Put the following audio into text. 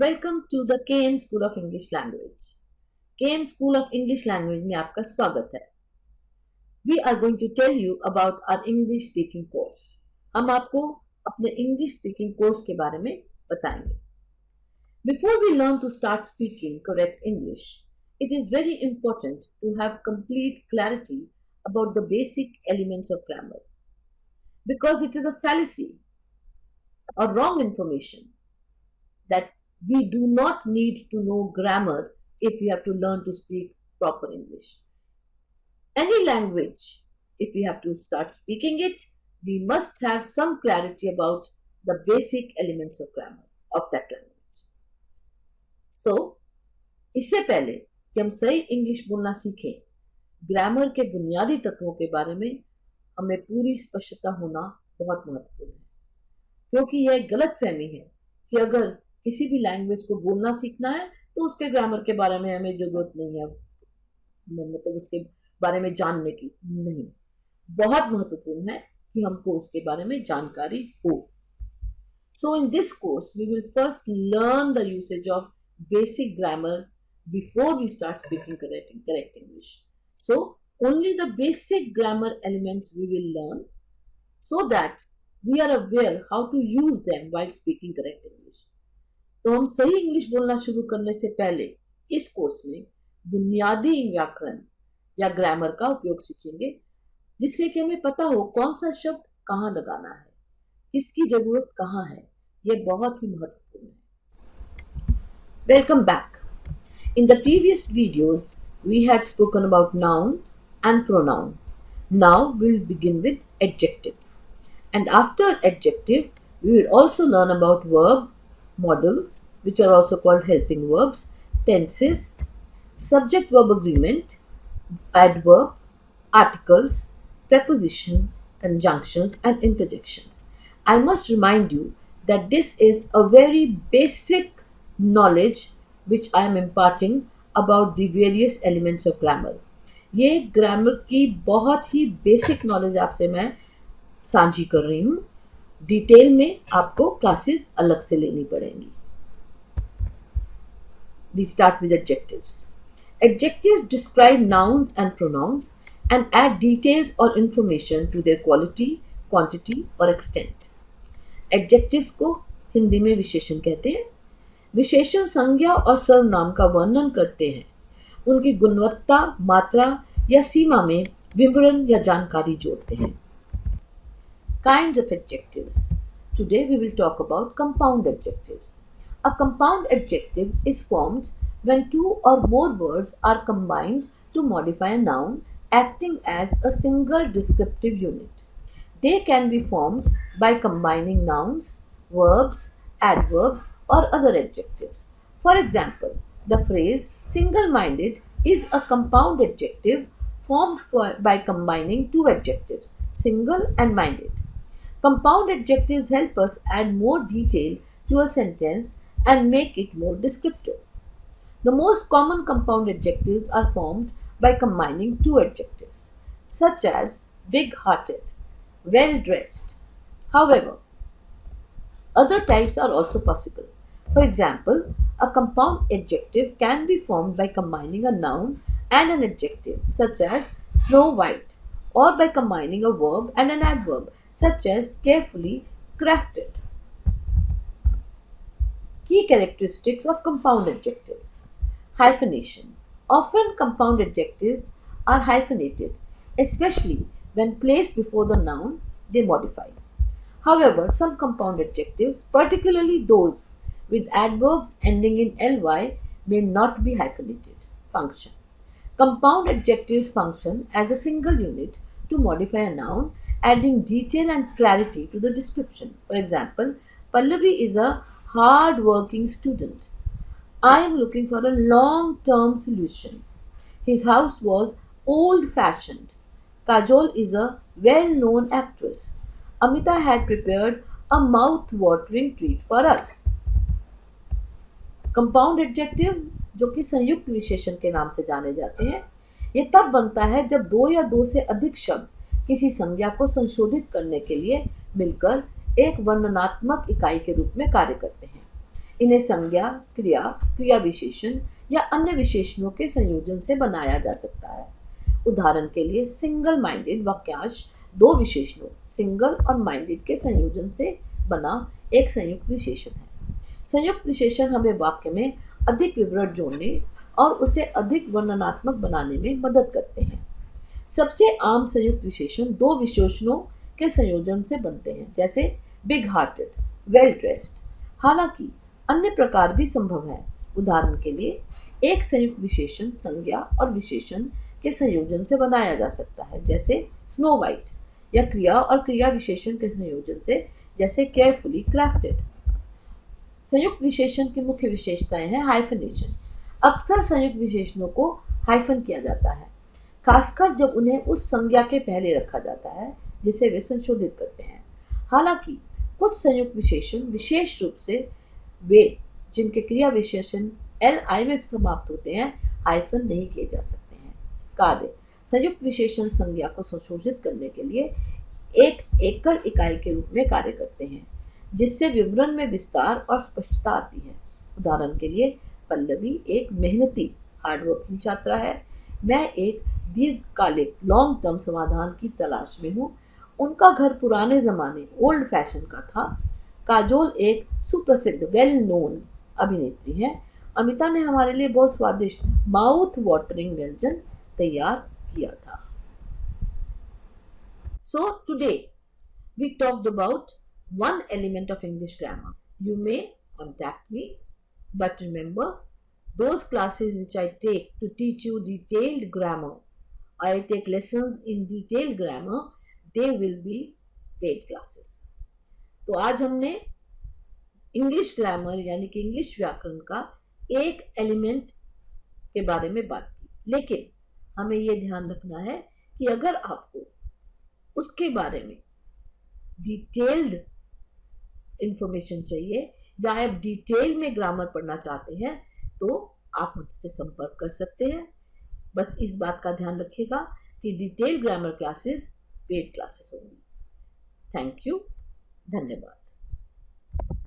Welcome to the KM school of English language. KM school of English language में आपका स्वागत है। We are going to tell you about our English speaking course. हम आपको अपने English speaking course के बारे में बताएंगे। Before we learn to start speaking correct English, it is very important to have complete clarity about the basic elements of grammar because it is a fallacy or wrong information that we do not need to know grammar if we have to learn to speak proper English. Any language, if we have to start speaking it, we must have some clarity about the basic elements of grammar of that language. So, इससे पहले कि हम सही English बोलना सीखें, grammar के बुनियादी तत्वों के बारे में हमें पूरी स्पष्टता होना बहुत महत्वपूर्ण है, क्योंकि यह गलत फहमी है कि अगर किसी भी लैंग्वेज को बोलना सीखना है तो उसके ग्रामर के बारे में हमें जरूरत नहीं है, मतलब उसके बारे में जानने की नहीं। बहुत महत्वपूर्ण है कि हमको उसके बारे में जानकारी हो। So in this course we will first learn the usage of basic grammar before we start speaking correct English. So only the basic grammar elements we will learn so that we are aware how to use them while speaking correct English. तो हम सही English बोलना शुरू करने से पहले इस course में बुनियादी व्याकरण या ग्रामर का उपयोग सीखेंगे, जिससे कि हमें पता हो कौन सा शब्द कहाँ लगाना है, किसकी जरूरत कहाँ है। यह बहुत ही महत्वपूर्ण है। Welcome back. In the previous videos we had spoken about noun and pronoun. Now we will begin with adjective. And after adjective, we will also learn about verb, modals, which are also called helping verbs, tenses, subject verb agreement, adverb, articles, preposition, conjunctions, and interjections. I must remind you that this is a very basic knowledge which I am imparting about the various elements of grammar. ये grammar की बहुत ही basic knowledge आपसे मैं साझी कर रही हूँ। Detail में आपको क्लासेस अलग से लेनी पड़ेंगी। We start with adjectives. Adjectives describe nouns and pronouns and add details or information to their quality, quantity or extent. Adjectives को हिंदी में विशेषण कहते हैं। विशेषण संज्ञा और सर्वनाम का वर्णन करते हैं, उनकी गुणवत्ता, मात्रा या सीमा में विवरण या जानकारी जोड़ते हैं। Kinds of adjectives. Today we will talk about compound adjectives. A compound adjective is formed when two or more words are combined to modify a noun acting as a single descriptive unit. They can be formed by combining nouns, verbs, adverbs, or other adjectives. For example, the phrase single-minded is a compound adjective formed by combining two adjectives, single and minded. Compound adjectives help us add more detail to a sentence and make it more descriptive. The most common compound adjectives are formed by combining two adjectives, such as big-hearted, well-dressed. However, other types are also possible. For example, a compound adjective can be formed by combining a noun and an adjective, such as snow white, or by combining a verb and an adverb, such as carefully crafted. Key characteristics of compound adjectives. Hyphenation. Often compound adjectives are hyphenated, especially when placed before the noun they modify. However, some compound adjectives, particularly those with adverbs ending in ly, may not be hyphenated. Function. Compound adjectives function as a single unit to modify a noun, adding detail and clarity to the description. For example, Pallavi is a hard-working student. I am looking for a long-term solution. His house was old-fashioned. Kajol is a well-known actress. Amita had prepared a mouth-watering treat for us. Compound adjective, जो कि संयुक्त विशेषण के नाम से जाने जाते हैं, ये तब बनता है जब दो या दो से अधिक शब्द किसी संज्ञा को संशोधित करने के लिए मिलकर एक वर्णनात्मक इकाई के रूप में कार्य करते हैं। इन्हें संज्ञा, क्रिया, क्रिया विशेषण या अन्य विशेषणों के संयोजन से बनाया जा सकता है। उदाहरण के लिए सिंगल माइंडेड वाक्यांश दो विशेषणों सिंगल और माइंडेड के संयोजन से बना एक संयुक्त विशेषण है। संयुक्त विशेषण हमें वाक्य में अधिक विवरण जोड़ने और उसे अधिक वर्णनात्मक बनाने में मदद करते हैं। सबसे आम संयुक्त विशेषण दो विशेषणों के संयोजन से बनते हैं, जैसे बिग हार्टेड, वेल ड्रेस्ड। हालांकि अन्य प्रकार भी संभव है। उदाहरण के लिए एक संयुक्त विशेषण संज्ञा और विशेषण के संयोजन से बनाया जा सकता है, जैसे स्नो वाइट, या क्रिया और क्रिया विशेषण के संयोजन से, जैसे केयरफुली क्राफ्टेड। संयुक्त विशेषण की मुख्य विशेषताएं हैं हाइफनेशन। अक्सर संयुक्त विशेषणों को हाइफन किया जाता है, खासकर जब उन्हें उस संज्ञा के पहले रखा जाता है जिसे वे संशोधित करते हैं। हालांकि कुछ संयुक्त विशेषण, विशेष रूप से वे जिनके क्रिया विशेषण एल आई में समाप्त होते हैं, हाइफन नहीं किए जा सकते हैं। कार्य: संयुक्त विशेषण संज्ञा को संशोधित करने के लिए एक एकल इकाई के रूप में कार्य करते हैं, जिससे विवरण में विस्तार और स्पष्टता आती है। उदाहरण के लिए पल्लवी एक मेहनती हार्डवर्किंग छात्रा है। मैं एक दीर्घकालिक लॉन्ग टर्म समाधान की तलाश में हूँ। उनका घर पुराने जमाने ओल्ड फैशन का था। काजोल एक सुप्रसिद्ध वेल नोन अभिनेत्री है। अमिता ने हमारे लिए बहुत स्वादिष्ट माउथ वाटरिंग व्यंजन तैयार किया था। So today we talked about one element of English grammar. You may contact me, but remember, those classes which I take to teach you detailed grammar, I take lessons in detailed grammar, they will be paid classes. तो आज हमने English grammar यानी कि English व्याकरण का एक element के बारे में बात की, लेकिन हमें ये ध्यान रखना है कि अगर आपको उसके बारे में डिटेल्ड इंफॉर्मेशन चाहिए या आप डिटेल में ग्रामर पढ़ना चाहते हैं तो आप मुझसे संपर्क कर सकते हैं। बस इस बात का ध्यान रखिएगा कि detail grammar classes paid classes होंगी। थैंक यू, धन्यवाद।